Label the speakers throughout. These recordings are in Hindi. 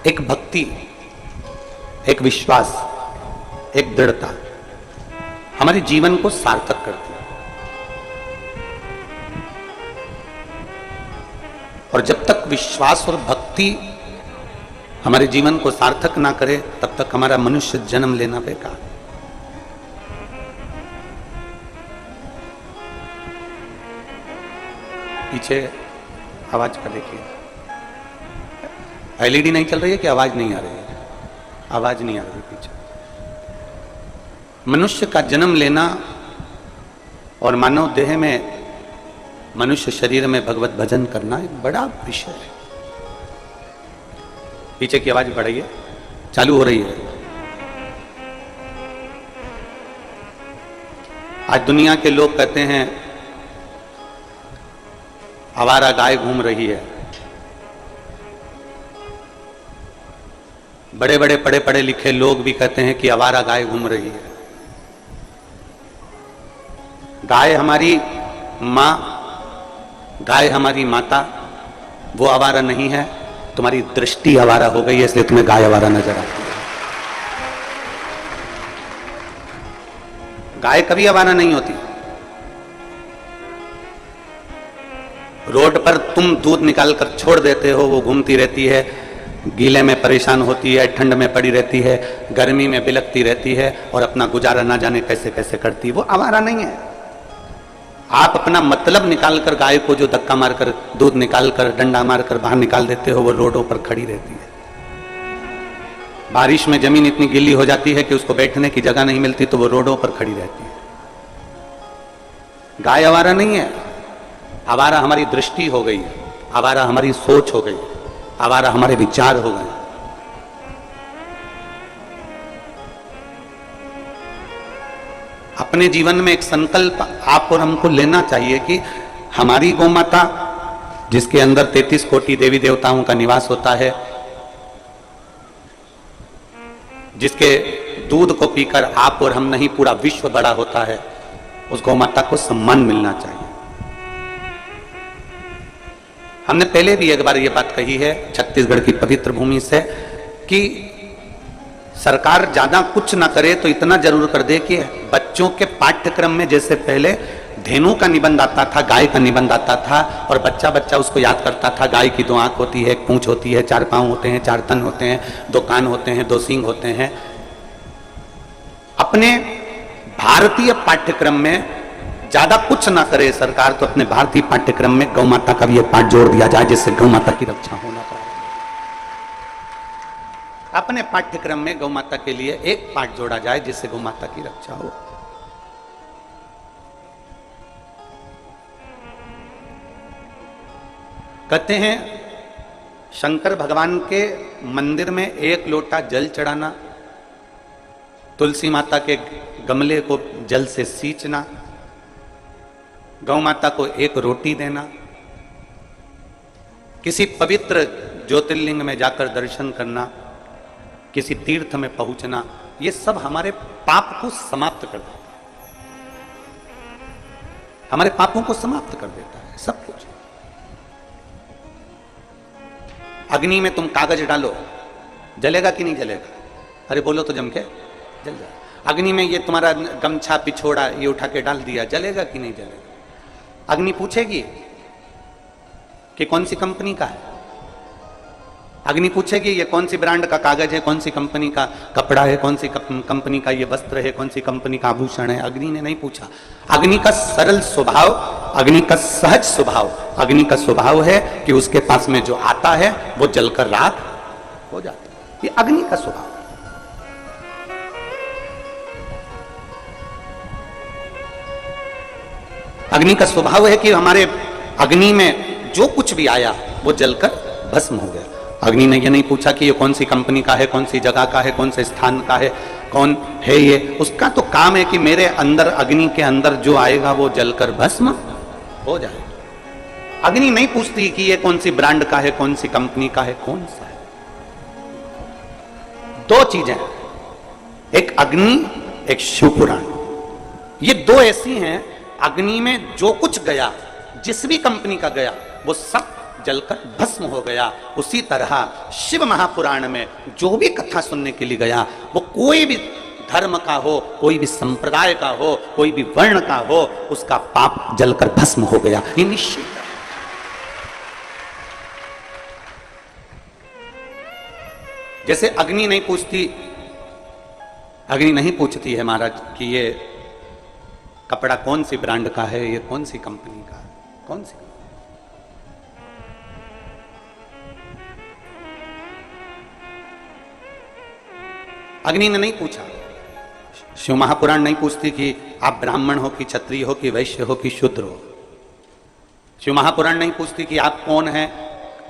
Speaker 1: एक भक्ति, एक विश्वास, एक दृढ़ता हमारे जीवन को सार्थक करती है। और जब तक विश्वास और भक्ति हमारे जीवन को सार्थक ना करे तब तक हमारा मनुष्य जन्म लेना बेकार। पीछे आवाज का देखिए, एलईडी नहीं चल रही है कि आवाज नहीं आ रही है? आवाज नहीं आ रही पीछे। मनुष्य का जन्म लेना और मानव देह में, मनुष्य शरीर में भगवत भजन करना एक बड़ा विषय है। पीछे की आवाज बढ़ाइए, चालू हो रही है। आज दुनिया के लोग कहते हैं आवारा गाय घूम रही है। बड़े बड़े पढ़े पढ़े लिखे लोग भी कहते हैं कि आवारा गाय घूम रही है। गाय हमारी मां, गाय हमारी माता, वो आवारा नहीं है। तुम्हारी दृष्टि आवारा हो गई है, इसलिए तुम्हें गाय आवारा नजर आती है। गाय कभी आवारा नहीं होती। रोड पर तुम दूध निकाल कर छोड़ देते हो, वो घूमती रहती है, गीले में परेशान होती है, ठंड में पड़ी रहती है, गर्मी में बिलखती रहती है और अपना गुजारा ना जाने कैसे कैसे करती है। वो आवारा नहीं है। आप अपना मतलब निकालकर गाय को जो धक्का मारकर दूध निकालकर डंडा मारकर बाहर निकाल देते हो, वो रोडों पर खड़ी रहती है। बारिश में जमीन इतनी गीली हो जाती है कि उसको बैठने की जगह नहीं मिलती, तो वो रोडों पर खड़ी रहती है। गाय आवारा नहीं है। आवारा हमारी दृष्टि हो गई है, आवारा हमारी सोच हो गई, आवारा हमारे विचार हो गए। अपने जीवन में एक संकल्प आप और हमको लेना चाहिए कि हमारी गौ माता, जिसके अंदर 33 कोटि देवी देवताओं का निवास होता है, जिसके दूध को पीकर आप और हम नहीं पूरा विश्व बड़ा होता है, उस गौ माता को सम्मान मिलना चाहिए। हमने पहले भी एक बार ये बात कही है छत्तीसगढ़ की पवित्र भूमि से कि सरकार ज्यादा कुछ ना करे तो इतना जरूर कर दे कि बच्चों के पाठ्यक्रम में, जैसे पहले धेनु का निबंध आता था, गाय का निबंध आता था और बच्चा बच्चा उसको याद करता था। गाय की 2 आंख होती है, 1 पूंछ होती है, 4 पांव होते हैं, 4 तन होते हैं, 2 कान होते हैं, 2 सींग होते हैं। अपने भारतीय पाठ्यक्रम में ज्यादा कुछ ना करे सरकार तो अपने भारतीय पाठ्यक्रम में गौ माता का भी एक पाठ जोड़ दिया जाए, जिससे गौ माता की रक्षा होना चाहिए। अपने पाठ्यक्रम में गौ माता के लिए एक पाठ जोड़ा जाए, जिससे गौ माता की रक्षा हो। कहते हैं शंकर भगवान के मंदिर में 1 लोटा जल चढ़ाना, तुलसी माता के गमले को जल से सींचना, गौ माता को 1 रोटी देना, किसी पवित्र ज्योतिर्लिंग में जाकर दर्शन करना, किसी तीर्थ में पहुंचना, ये सब हमारे पाप को समाप्त कर देता है। हमारे पापों को समाप्त कर देता है सब कुछ। अग्नि में तुम कागज डालो, जलेगा कि नहीं जलेगा? अरे बोलो तो जम के जल जाए। अग्नि में ये तुम्हारा गमछा पिछोड़ा ये उठा के डाल दिया, जलेगा कि नहीं जलेगा? अग्नि पूछेगी कि कौन सी कंपनी का है। अग्नि पूछेगी ये कौन सी ब्रांड का कागज है, कौन सी कंपनी का कपड़ा है, कौन सी कंपनी का ये वस्त्र है, कौन सी कंपनी का आभूषण है। अग्नि ने नहीं पूछा। अग्नि का सरल स्वभाव, अग्नि का सहज स्वभाव, अग्नि का स्वभाव है कि उसके पास में जो आता है वो जलकर राख हो जाता है। ये अग्नि का स्वभाव। अग्नि का स्वभाव है कि हमारे अग्नि में जो कुछ भी आया वो जलकर भस्म हो गया। अग्नि ने ये नहीं पूछा कि ये कौन सी कंपनी का है, कौन सी जगह का है, कौन से स्थान का है, कौन है ये। उसका तो काम है कि मेरे अंदर, अग्नि के अंदर जो आएगा वो जलकर भस्म हो जाए। अग्नि नहीं पूछती कि ये कौन सी ब्रांड का है, कौन सी कंपनी का है, कौन सा है। 2 चीजें, एक अग्नि, एक शिवपुराण। ये 2 ऐसी हैं, अग्नि में जो कुछ गया, जिस भी कंपनी का गया, वो सब जलकर भस्म हो गया। उसी तरह शिव महापुराण में जो भी कथा सुनने के लिए गया, वो कोई भी धर्म का हो, कोई भी संप्रदाय का हो, कोई भी वर्ण का हो, उसका पाप जलकर भस्म हो गया, ये निश्चित है। जैसे अग्नि नहीं पूछती, अग्नि नहीं पूछती है महाराज कि ये कपड़ा कौन सी ब्रांड का है, ये कौन सी कंपनी का है, कौन सी। अग्नि ने नहीं पूछा। शिव महापुराण नहीं पूछती कि आप ब्राह्मण हो कि क्षत्रिय हो कि वैश्य हो कि शूद्र हो। शिव महापुराण नहीं पूछती कि आप कौन हैं,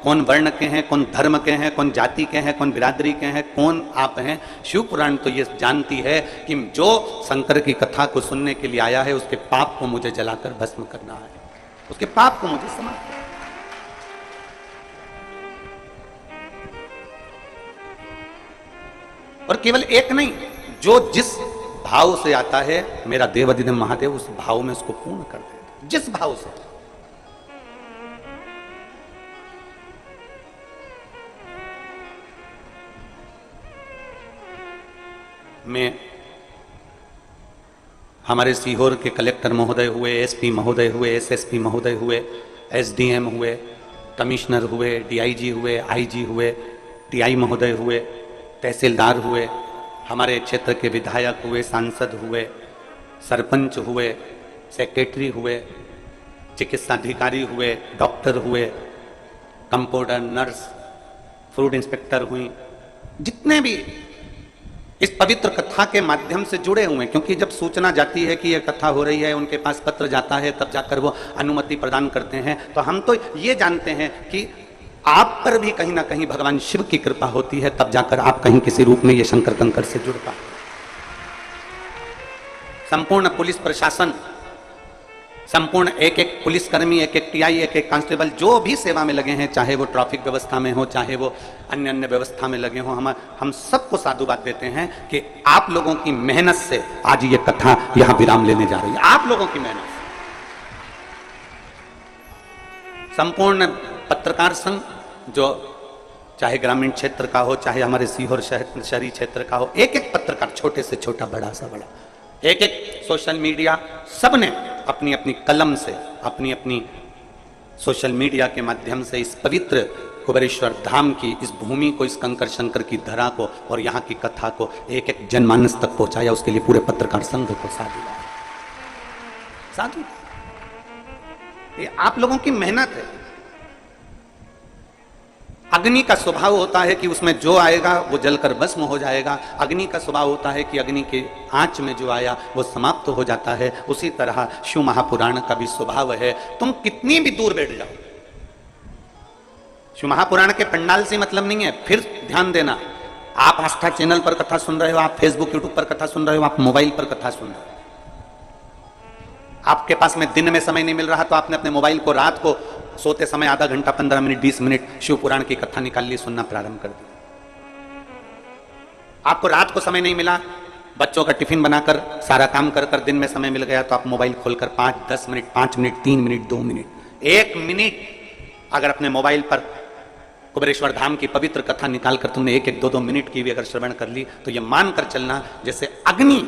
Speaker 1: कौन वर्ण के हैं, कौन धर्म के हैं, कौन जाति के हैं, कौन बिरादरी के हैं, कौन आप हैं। शिव पुराण तो ये जानती है कि जो शंकर की कथा को सुनने के लिए आया है, उसके पाप को मुझे जलाकर भस्म करना है, उसके पाप को मुझे समाप्त करना। और केवल एक नहीं, जो जिस भाव से आता है, मेरा देवाधिदेव महादेव उस भाव में उसको पूर्ण कर देता, जिस भाव से। में हमारे सीहोर के कलेक्टर महोदय हुए, एसपी महोदय हुए, एसएसपी महोदय हुए, एसडीएम हुए, कमिश्नर हुए, डीआईजी हुए, आईजी हुए, टीआई महोदय हुए, तहसीलदार हुए, हमारे क्षेत्र के विधायक हुए, सांसद हुए, सरपंच हुए, सेक्रेटरी हुए, चिकित्सा अधिकारी हुए, डॉक्टर हुए, कंपाउंडर, नर्स, फूड इंस्पेक्टर हुई, जितने भी इस पवित्र कथा के माध्यम से जुड़े हुए हैं। क्योंकि जब सूचना जाती है कि यह कथा हो रही है, उनके पास पत्र जाता है, तब जाकर वो अनुमति प्रदान करते हैं। तो हम तो ये जानते हैं कि आप पर भी कहीं ना कहीं भगवान शिव की कृपा होती है, तब जाकर आप कहीं किसी रूप में ये शंकर कंकर से जुड़ पाते। संपूर्ण पुलिस प्रशासन, संपूर्ण एक एक पुलिसकर्मी, एक एक टीआई, एक एक कांस्टेबल, जो भी सेवा में लगे हैं, चाहे वो ट्रैफिक व्यवस्था में हो, चाहे वो अन्य अन्य व्यवस्था में लगे हो, हम सबको साधुवाद देते हैं कि आप लोगों की मेहनत से आज ये कथा यहां विराम लेने जा रही है। आप लोगों की मेहनत से। संपूर्ण पत्रकार संघ, जो चाहे ग्रामीण क्षेत्र का हो, चाहे हमारे सीहोर शहरी क्षेत्र का हो, एक एक पत्रकार, छोटे से छोटा, बड़ा सा बड़ा, एक एक सोशल मीडिया, सबने अपनी अपनी कलम से, अपनी अपनी सोशल मीडिया के माध्यम से इस पवित्र कुबेरेश्वर धाम की इस भूमि को, इस कंकर शंकर की धरा को और यहाँ की कथा को एक एक जनमानस तक पहुंचाया। उसके लिए पूरे पत्रकार संघ को साधु, ये आप लोगों की मेहनत है। अग्नि का स्वभाव होता है कि उसमें जो आएगा वो जलकर भस्म हो जाएगा। अग्नि का स्वभाव होता है कि अग्नि के आंच में जो आया वो समाप्त हो जाता है। उसी तरह शिव महापुराण का भी स्वभाव है। तुम कितनी भी दूर बैठ जाओ, शिव महापुराण के पंडाल से मतलब नहीं है। फिर ध्यान देना, आप आस्था चैनल पर कथा सुन रहे हो, आप फेसबुक यूट्यूब पर कथा सुन रहे हो, आप मोबाइल पर कथा सुन रहे हो, आपके पास में दिन में समय नहीं मिल रहा तो आपने अपने मोबाइल को रात को सोते समय आधा घंटा, 15 मिनट, 20 मिनट शिव पुराण की कथा निकाल ली, सुनना प्रारंभ कर दी। आपको रात को समय नहीं मिला, बच्चों का टिफिन बनाकर सारा काम कर कर दिन में समय मिल गया, तो आप मोबाइल खोलकर 5-10 minute, 5 minute, 3 minute, 2 minute, 1 minute अगर अपने मोबाइल पर कुबेरेश्वर धाम की पवित्र कथा निकालकर तुमने 1-1, 2-2 मिनट की भी अगर श्रवण कर ली, तो यह मानकर चलना जैसे अग्नि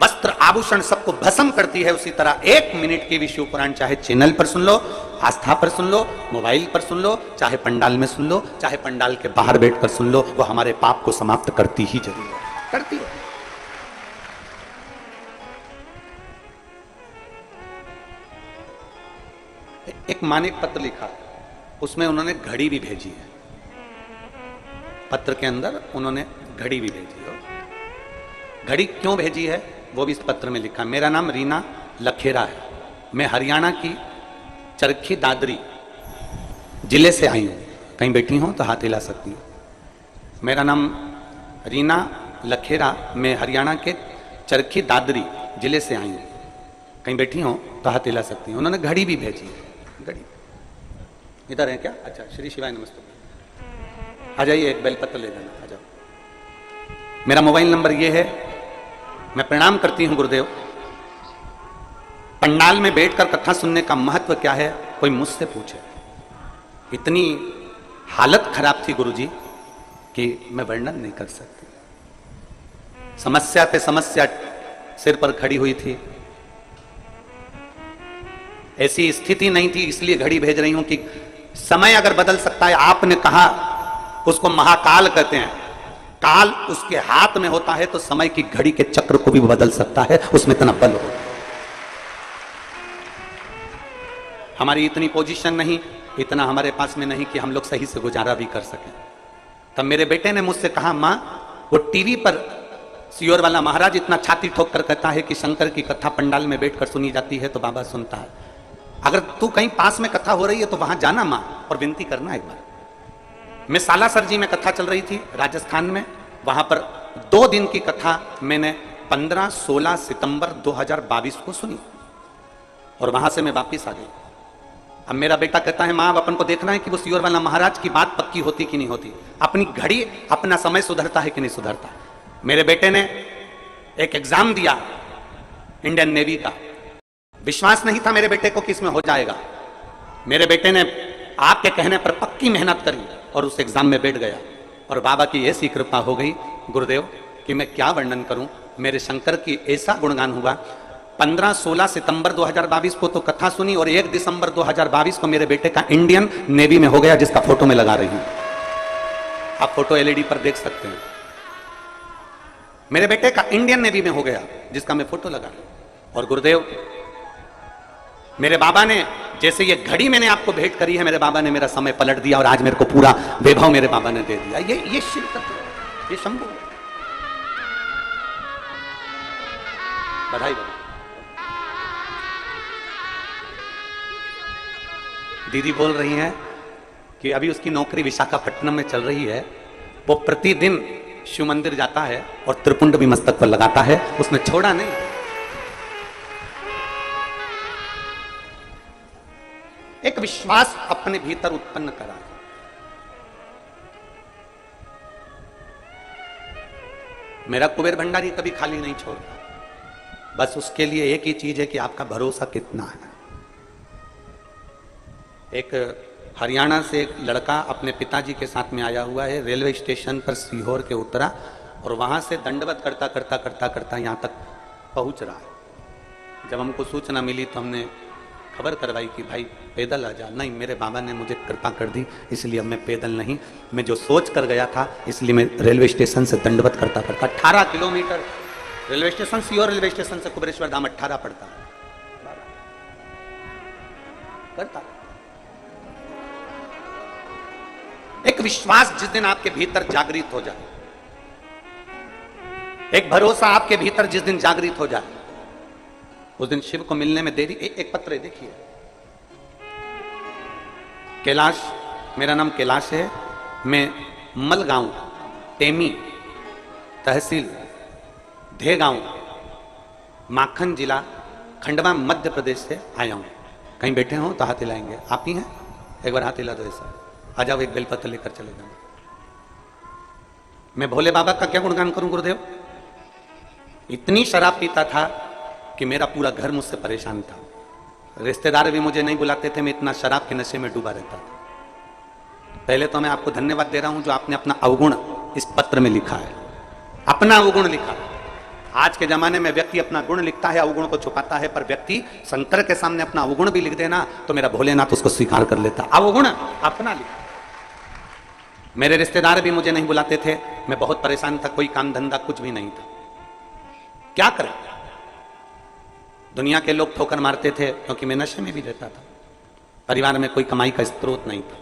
Speaker 1: वस्त्र आभूषण सबको भस्म करती है, उसी तरह 1 मिनट की भी शिव पुराण चाहे चैनल पर सुन लो, आस्था पर सुन लो, मोबाइल पर सुन लो, चाहे पंडाल में सुन लो, चाहे पंडाल के बाहर बैठकर सुन लो, वो हमारे पाप को समाप्त करती ही जरूर है, करती है। एक मानिक पत्र लिखा, उसमें उन्होंने घड़ी भी भेजी है। पत्र के अंदर उन्होंने घड़ी भी भेजी है। घड़ी क्यों भेजी है वो भी इस पत्र में लिखा। मेरा नाम रीना लखेरा है, मैं हरियाणा की चरखी दादरी जिले से आई हूँ। कहीं बैठी हूँ तो हाथ हिला सकती हूँ। मेरा नाम रीना लखेरा, मैं हरियाणा के चरखी दादरी जिले से आई हूँ। कहीं बैठी हूँ तो हाथ हिला सकती हूँ। उन्होंने घड़ी भी भेजी है। घड़ी इधर है क्या? अच्छा, श्री शिवाय नमस्ते। आ जाइए, एक बेलपत्र ले जाना, आ जाओ। मेरा मोबाइल नंबर ये है। मैं प्रणाम करती हूं गुरुदेव। पंडाल में बैठकर कथा सुनने का महत्व क्या है कोई मुझसे पूछे। इतनी हालत खराब थी गुरुजी कि मैं वर्णन नहीं कर सकती। समस्या पे समस्या सिर पर खड़ी हुई थी। ऐसी स्थिति नहीं थी, इसलिए घड़ी भेज रही हूं कि समय अगर बदल सकता है, आपने कहा उसको महाकाल कहते हैं, काल उसके हाथ में होता है तो समय की घड़ी के चक्र को भी बदल सकता है, उसमें इतना बल होता है। हमारी इतनी पोजीशन नहीं, इतना हमारे पास में नहीं कि हम लोग सही से गुजारा भी कर सकें। तब मेरे बेटे ने मुझसे कहा, मां वो टीवी पर सियोर वाला महाराज इतना छाती ठोक कर कहता है कि शंकर की कथा पंडाल में बैठकर सुनी जाती है तो बाबा सुनता है। अगर तू कहीं पास में कथा हो रही है तो वहां जाना मां और विनती करना एक बार। मैं सालासर जी में कथा चल रही थी राजस्थान में, वहां पर 2 दिन की कथा मैंने 15-16 सितंबर 2022 को सुनी और वहां से मैं वापिस आ गई। अब मेरा बेटा कहता है, मां अब अपन को देखना है कि वो सियोर वाला महाराज की बात पक्की होती कि नहीं होती, अपनी घड़ी अपना समय सुधरता है कि नहीं सुधरता। मेरे बेटे ने एक एग्जाम दिया इंडियन नेवी का, विश्वास नहीं था मेरे बेटे को कि इसमें हो जाएगा। मेरे बेटे ने आपके कहने पर पक्की मेहनत करी और उस एग्जाम में बैठ गया और बाबा की ऐसी कृपा हो गई गुरुदेव कि मैं क्या वर्णन करूं। मेरे शंकर की ऐसा गुणगान हुआ। 15-16 सितंबर 2022 को तो कथा सुनी और 1 दिसंबर 2022 को मेरे बेटे का इंडियन नेवी में हो गया, जिसका फोटो मैं लगा रही हूं। आप फोटो एलईडी पर देख सकते हैं। मेरे बेटे का इंडियन नेवी में हो गया जिसका मैं फोटो लगा रहा हूं। और गुरुदेव मेरे बाबा ने, जैसे ये घड़ी मैंने आपको भेंट करी है, मेरे बाबा ने मेरा समय पलट दिया और आज मेरे को पूरा वैभव मेरे बाबा ने दे दिया। ये शिव तत्व, ये शंभु। बधाई। दीदी बोल रही हैं कि अभी उसकी नौकरी विशाखापट्टनम में चल रही है। वो प्रतिदिन शिव मंदिर जाता है और त्रिपुंड भी मस्तक पर लगाता है, उसने छोड़ा नहीं। एक विश्वास अपने भीतर उत्पन्न करा। मेरा कुबेर भंडारी कभी खाली नहीं छोड़ता, बस उसके लिए एक ही चीज है कि आपका भरोसा कितना है। एक हरियाणा से एक लड़का अपने पिताजी के साथ में आया हुआ है, रेलवे स्टेशन पर सीहोर के उतरा और वहां से दंडवत करता करता करता करता यहां तक पहुंच रहा है। जब हमको सूचना मिली तो हमने खबर करवाई कि भाई पैदल आ जा। नहीं, मेरे बाबा ने मुझे कृपा कर दी, इसलिए अब मैं पैदल नहीं, मैं जो सोच कर गया था इसलिए मैं रेलवे स्टेशन से दंडवत करता करता 18 kilometre railway station, Sehore railway station से कुबेरेश्वर धाम 18 पड़ता करता। एक विश्वास जिस दिन आपके भीतर जागृत हो जाए, एक भरोसा आपके भीतर जिस दिन जागृत हो जाए, उस दिन शिव को मिलने में देरी। एक पत्र देखिए, कैलाश, मेरा नाम कैलाश है, मैं मलगांव टेमी तहसील धेगांव माखन जिला खंडवा मध्य प्रदेश से आया हूं। कहीं बैठे हो तो हाथ हिलाएंगे। आप ही हैं? एक बार हाथ हिला दो ऐसा। आ जाओ, एक बेलपत्र लेकर चले जाओ। मैं भोले बाबा का क्या गुणगान करूं गुरुदेव। इतनी शराब पीता था कि मेरा पूरा घर मुझसे परेशान था। रिश्तेदार भी मुझे नहीं बुलाते थे, मैं इतना शराब के नशे में डूबा रहता था। पहले तो मैं आपको धन्यवाद दे रहा हूं जो आपने अपना अवगुण इस पत्र में लिखा है, अपना अवगुण लिखा। आज के जमाने में व्यक्ति अपना गुण लिखता है, अवगुण को छुपाता है, पर व्यक्ति शंकर के सामने अपना अवगुण भी लिख देना तो मेरा भोलेनाथ उसको स्वीकार कर लेता। अवगुण अपना लिखा। मेरे रिश्तेदार भी मुझे नहीं बुलाते थे, मैं बहुत परेशान था, कोई काम धंधा कुछ भी नहीं था। क्या करें, दुनिया के लोग ठोकर मारते थे क्योंकि मैं नशे में भी रहता था, परिवार में कोई कमाई का स्रोत नहीं था।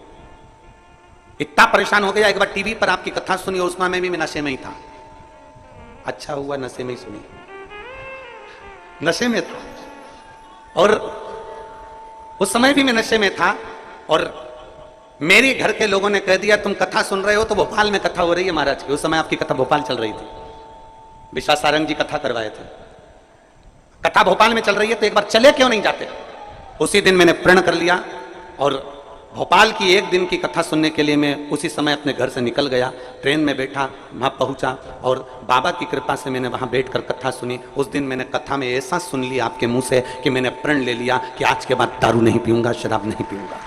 Speaker 1: इतना परेशान हो गया, एक बार टीवी पर आपकी कथा सुनी और उसमें मैं भी नशे में ही था। अच्छा हुआ नशे में ही सुनी, नशे में था और उस समय भी मैं नशे में था। और मेरे घर के लोगों ने कह दिया तुम कथा सुन रहे हो तो भोपाल में कथा हो रही है महाराज की। उस समय आपकी कथा भोपाल चल रही थी, विश्वास सारंग जी कथा करवाए थे। कथा भोपाल में चल रही है तो एक बार चले क्यों नहीं जाते। उसी दिन मैंने प्रण कर लिया और भोपाल की एक दिन की कथा सुनने के लिए मैं उसी समय अपने घर से निकल गया, ट्रेन में बैठा, वहाँ पहुँचा और बाबा की कृपा से मैंने वहाँ बैठकर कथा सुनी। उस दिन मैंने कथा में ऐसा सुन लिया आपके मुंह से कि मैंने प्रण ले लिया कि आज के बाद दारू नहीं पीऊंगा, शराब नहीं पीऊंगा,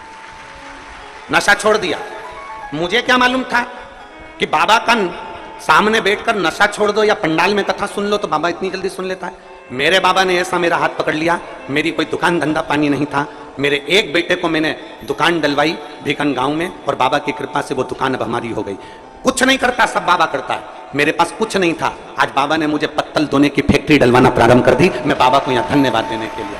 Speaker 1: नशा छोड़ दिया। मुझे क्या मालूम था कि बाबा का सामने बैठकर नशा छोड़ दो या पंडाल में कथा सुन लो तो बाबा इतनी जल्दी सुन लेता है। मेरे बाबा ने ऐसा मेरा हाथ पकड़ लिया, मेरी कोई दुकान धंधा पानी नहीं था, मेरे एक बेटे को मैंने दुकान डलवाई भीकन गांव में और बाबा की कृपा से वो दुकान अब हमारी हो गई। कुछ नहीं करता, सब बाबा करता है। मेरे पास कुछ नहीं था, आज बाबा ने मुझे पत्तल धोने की फैक्ट्री डलवाना प्रारंभ कर दी। मैं बाबा को यहाँ धन्यवाद देने के लिए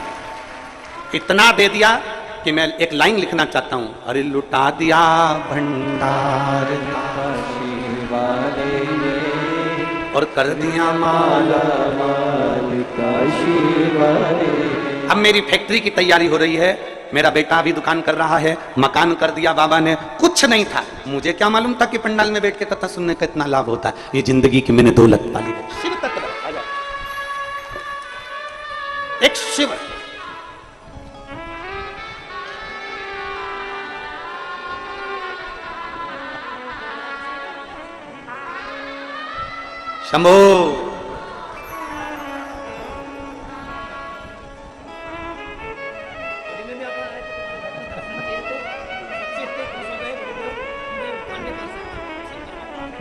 Speaker 1: इतना दे दिया कि मैं एक लाइन लिखना चाहता हूं। अरे लुटा दिया भंडार और कर दिया माला अब मेरी फैक्ट्री की तैयारी हो रही है, मेरा बेटा भी दुकान कर रहा है, मकान कर दिया बाबा ने। कुछ नहीं था, मुझे क्या मालूम था कि पंडाल में बैठ के कथा सुनने का इतना लाभ होता है। ये जिंदगी की मैंने दौलत पाली है। शिव तत्व एक शिव शंभो।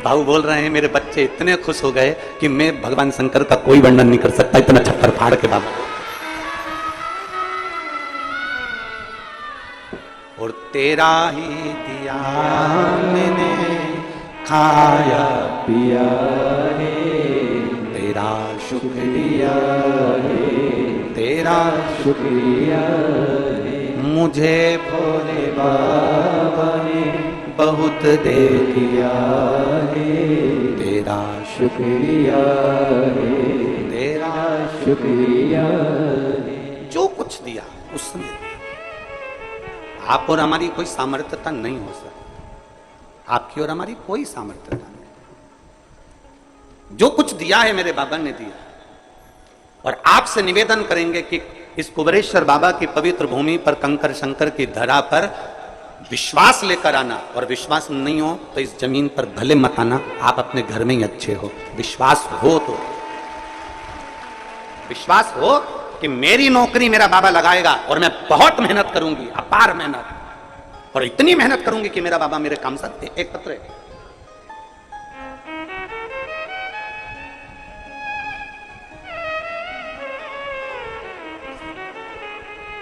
Speaker 1: भाऊ बोल रहे हैं मेरे बच्चे इतने खुश हो गए कि मैं भगवान शंकर का कोई वर्णन नहीं कर सकता, इतना छप्पर फाड़ के बाबा। और तेरा ही दिया मैंने खाया पिया रे, तेरा शुक्रिया रे, तेरा शुक्रिया रे, मुझे भोले बाबा ने बहुत दे दिया रे, तेरा शुक्रिया रे, तेरा शुक्रिया रे। जो कुछ दिया उसने दिया। आप और हमारी कोई सामर्थ्यता नहीं हो सकती, आपकी और हमारी कोई सामर्थ्यता नहीं। जो कुछ दिया है मेरे बाबा ने दिया। और आपसे निवेदन करेंगे कि इस कुबेरेश्वर बाबा की पवित्र भूमि पर कंकर शंकर की धरा पर विश्वास लेकर आना, और विश्वास नहीं हो तो इस जमीन पर भले मत आना, आप अपने घर में ही अच्छे हो। विश्वास हो तो, विश्वास हो कि मेरी नौकरी मेरा बाबा लगाएगा और मैं बहुत मेहनत करूंगी, अपार मेहनत, और इतनी मेहनत करूंगी कि मेरा बाबा मेरे काम सकते। एक पत्र है,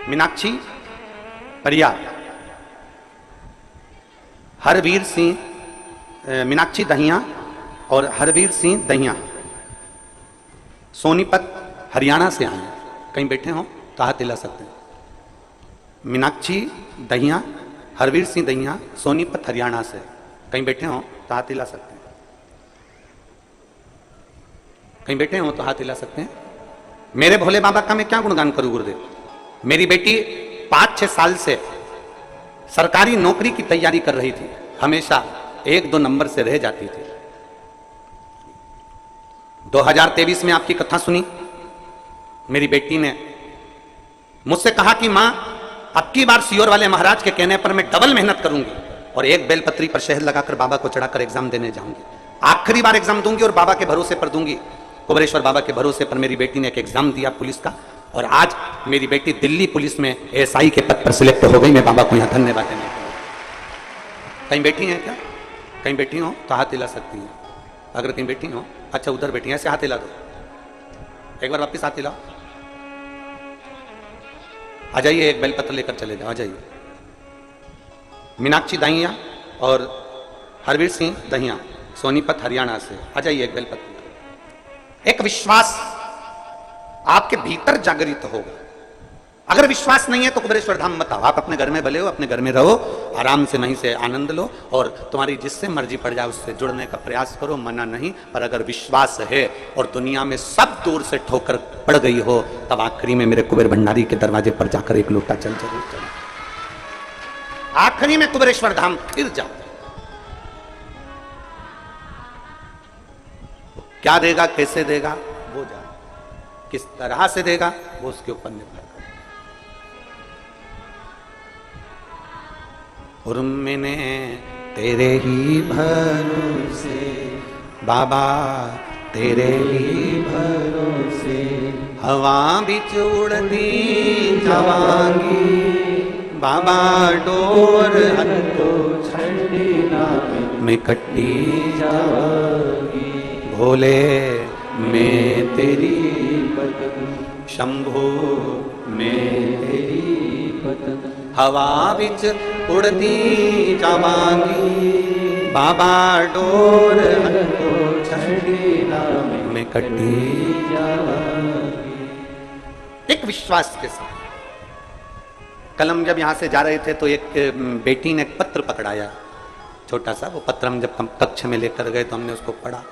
Speaker 1: मीनाक्षी परिया, हरवीर सिंह, मीनाक्षी दहिया और हरवीर सिंह दहिया सोनीपत हरियाणा से आए। कहीं बैठे हो तो हाथ हिला सकते हैं। मीनाक्षी दहिया, हरवीर सिंह दहिया, सोनीपत हरियाणा से। कहीं बैठे हो तो हाथ हिला सकते हैं। कहीं बैठे हो तो हाथ हिला सकते हैं। मेरे भोले बाबा का मैं क्या गुणगान करूं गुरुदेव। मेरी बेटी 5-6 साल से सरकारी नौकरी की तैयारी कर रही थी, हमेशा 1-2 नंबर से रह जाती थी। 2023 में आपकी कथा सुनी, मेरी बेटी ने मुझसे कहा कि मां अब की बार सियोर वाले महाराज के कहने पर मैं डबल मेहनत करूंगी और एक बेलपत्री पर शहद लगाकर बाबा को चढ़ाकर एग्जाम देने जाऊंगी। आखिरी बार एग्जाम दूंगी और बाबा के भरोसे पर दूंगी। कुबेरेश्वर बाबा के भरोसे पर मेरी बेटी ने एक एग्जाम दिया पुलिस का, और आज मेरी बेटी दिल्ली पुलिस में एसआई के पद पर सिलेक्ट हो गई। मैं बाबा को यहां धन्यवाद देने के लिए। कहीं बैठी हैं क्या? कहीं बैठी हो तो हाथ हिला सकती हैं। अगर कहीं बैठी हो, अच्छा उधर बैठी हैं, ऐसे हाथ हिला दो। एक बार वापिस हाथ हिलाओ। आ जाइए, एक बेलपत्र लेकर चले जाओ। आ जाइए। मीनाक्षी दहिया और हरवीर सिंह दहिया सोनीपत हरियाणा से। आ जाइए, एक बेलपत्र। एक विश्वास आपके भीतर जागृत होगा। अगर विश्वास नहीं है तो कुबेरेश्वर धाम मत आओ। आप अपने घर में भले हो, अपने घर में रहो, आराम से वहीं से आनंद लो, और तुम्हारी जिससे मर्जी पड़ जाए उससे जुड़ने का प्रयास करो, मना नहीं। पर अगर विश्वास है और दुनिया में सब दूर से ठोकर पड़ गई हो, तब आखिरी में मेरे कुबेर भंडारी के दरवाजे पर जाकर एक लोटा जल जरूर चलो। आखिरी में कुबेरेश्वर धाम फिर जाओ। क्या देगा, कैसे देगा वो जाने, किस तरह से देगा वो उसके ऊपर निर्भर। उर्मिने तेरे ही भरोसे, बाबा तेरे ही भरोसे, हवा बिच उड़ती जवांगी, बाबा डोर हटो छड़ी में कट्टी जावांगी, भोले मैं तेरी पतन, शंभो मैं तेरी पतन, हवा बिच उड़ती जावांगी, बाबा डोर हटो छड़ी में कट्टी जावांगी। एक विश्वास के साथ कल हम जब यहाँ से जा रहे थे तो एक बेटी ने एक पत्र पकड़ाया, छोटा सा। वो पत्र हम जब कक्ष में लेकर गए तो हमने उसको पढ़ा।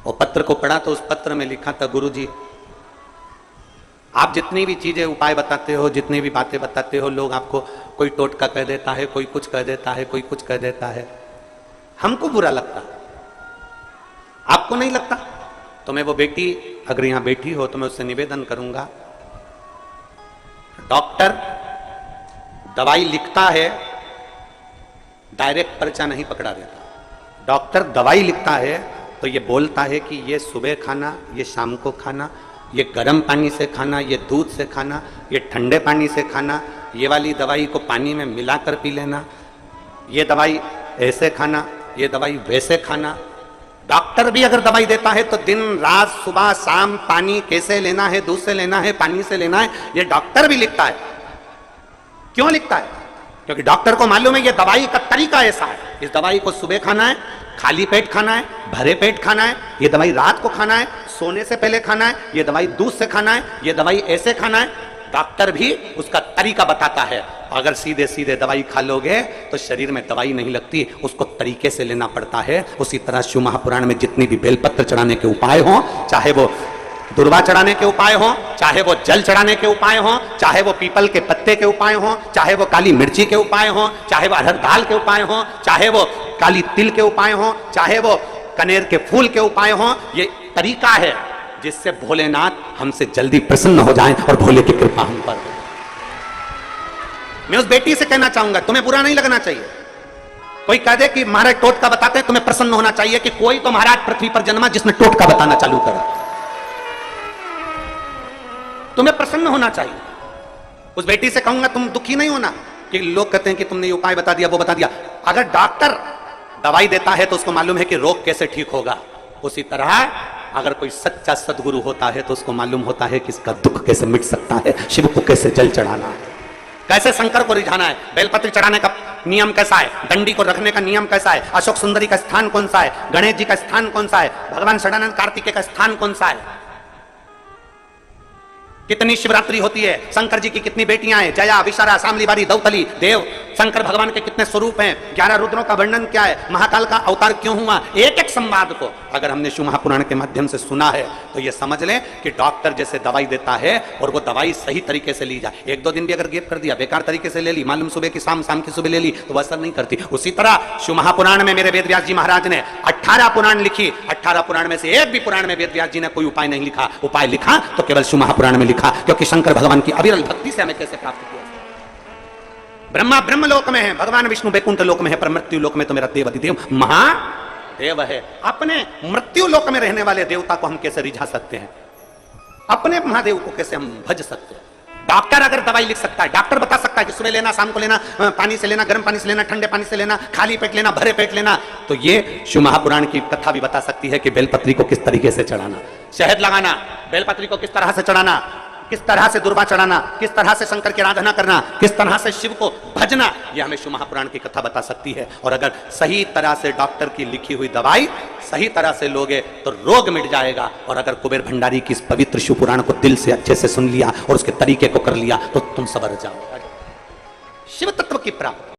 Speaker 1: वो पत्र को पढ़ा तो उस पत्र में लिखा था, गुरुजी आप जितनी भी चीजें उपाय बताते हो, जितनी भी बातें बताते हो, लोग आपको कोई टोटका कह देता है, कोई कुछ कह देता है, कोई कुछ कह देता है, हमको बुरा लगता, आपको नहीं लगता? तो मैं वो बेटी अगर यहां बैठी हो तो मैं उससे निवेदन करूंगा, डॉक्टर दवाई लिखता है, डायरेक्ट पर्चा नहीं पकड़ा देता। डॉक्टर दवाई लिखता है तो ये बोलता है कि ये सुबह खाना, ये शाम को खाना, ये गर्म पानी से खाना, ये दूध से खाना, ये ठंडे पानी से खाना, ये वाली दवाई को पानी में मिलाकर पी लेना, ये दवाई ऐसे खाना, ये दवाई वैसे खाना। डॉक्टर भी अगर दवाई देता है तो दिन रात सुबह शाम पानी कैसे लेना है, दूध से लेना है, पानी से लेना है, ये डॉक्टर भी लिखता है। क्यों लिखता है? क्योंकि डॉक्टर को मालूम है ये दवाई का तरीका ऐसा है, इस दवाई को सुबह खाना है, खाली पेट खाना है, भरे पेट खाना है, ये दवाई रात को खाना है, सोने से पहले खाना है, ये दवाई दूध से खाना है, ये दवाई ऐसे खाना है। डॉक्टर भी उसका तरीका बताता है। अगर सीधे सीधे दवाई खा लोगे तो शरीर में दवाई नहीं लगती, उसको तरीके से लेना पड़ता है। उसी तरह शिव महापुराण में जितनी भी बेलपत्र चढ़ाने के उपाय हों, चाहे वो दुर्वा चढ़ाने के उपाय हों, चाहे वो जल चढ़ाने के उपाय हों, चाहे वो पीपल के पत्ते के उपाय हों, चाहे वो काली मिर्ची के उपाय हों, चाहे वो अरहर दाल के उपाय हों, चाहे वो काली तिल के उपाय हों, चाहे वो कनेर के फूल के उपाय हों, ये तरीका है जिससे भोलेनाथ हमसे जल्दी प्रसन्न हो जाएं और भोले की कृपा हम पर। मैं उस बेटी से कहना चाहूंगा, तुम्हें बुरा नहीं लगना चाहिए। कोई कह दे कि महाराज टोटका बताते हैं, तुम्हें प्रसन्न होना चाहिए कि कोई तो महाराज पृथ्वी पर जन्मा जिसने टोटका बताना चालू करा। तुम्हें प्रसन्न होना चाहिए। उस बेटी से कहूंगा तुम दुखी नहीं होना कि लोग कहते हैं कि तुमने ये उपाय बता दिया, वो बता दिया। अगर डॉक्टर दवाई देता है तो उसको मालूम है कि रोग कैसे ठीक होगा। उसी तरह अगर कोई सच्चा सदगुरु होता है तो उसको मालूम होता है कि इसका दुख कैसे मिट सकता है, शिव को कैसे जल चढ़ाना है, कैसे शंकर को रिझाना है, बेलपत्र चढ़ाने का नियम कैसा है, डंडी को रखने का नियम कैसा है, अशोक सुंदरी का स्थान कौन सा है, गणेश जी का स्थान कौन सा है, भगवान षडानंद कार्तिकेय का स्थान कौन सा है, कितनी शिवरात्रि होती है, शंकर जी की कितनी बेटियां हैं, जया, विशारा, शामलीबारी, दौतली, देव, शंकर भगवान के कितने स्वरूप हैं, 11 रुद्रों का वर्णन क्या है, महाकाल का अवतार क्यों हुआ। एक एक संवाद को अगर हमने शिव महापुराण के माध्यम से सुना है तो ये समझ लें कि डॉक्टर जैसे दवाई देता है और वो दवाई सही तरीके से ली जाए। 1-2 दिन भी अगर गैप कर दिया, बेकार तरीके से ले ली, मालूम सुबह की शाम, शाम की सुबह ले ली तो असर नहीं करती। उसी तरह शिव महापुराण में मेरे वेदव्यास जी महाराज ने 18 पुराण लिखी, 18 पुराण में से एक भी पुराण में वेदव्यास जी ने कोई उपाय नहीं लिखा। उपाय लिखा तो केवल शिव महापुराण में लिखा, क्योंकि शंकर भगवान की अविरल भक्ति से हमें कैसे प्राप्त किया। ब्रह्मा ब्रह्म लोक में है, भगवान विष्णु बैकुंठ लोक में है, पर मृत्यु लोक में तो मेरा देव अधिदेव महादेव है। अपने मृत्यु लोक में रहने वाले देवता को हम कैसे रिझा सकते हैं, अपने महादेव को कैसे हम भज सकते हैं। डॉक्टर अगर दवाई लिख सकता है, डॉक्टर बता सकता है कि सुबह लेना, शाम को लेना, पानी से लेना, गर्म पानी से लेना, ठंडे पानी से लेना, खाली पेट लेना, भरे पेट लेना, तो ये शिव महापुराण की कथा भी बता सकती है कि बेलपत्री को किस तरीके से चढ़ाना, शहद लगाना, बेलपत्री को किस तरह से चढ़ाना, किस तरह से दुर्वा चढ़ाना, किस तरह से शंकर की आराधना करना, किस तरह से शिव को भजना, यह हमें शिव महापुराण की कथा बता सकती है। और अगर सही तरह से डॉक्टर की लिखी हुई दवाई सही तरह से लोगे तो रोग मिट जाएगा। और अगर कुबेर भंडारी की इस पवित्र शिव पुराण को दिल से अच्छे से सुन लिया और उसके तरीके को कर लिया तो तुम सवर जाओ, शिव तत्व की प्राप्ति।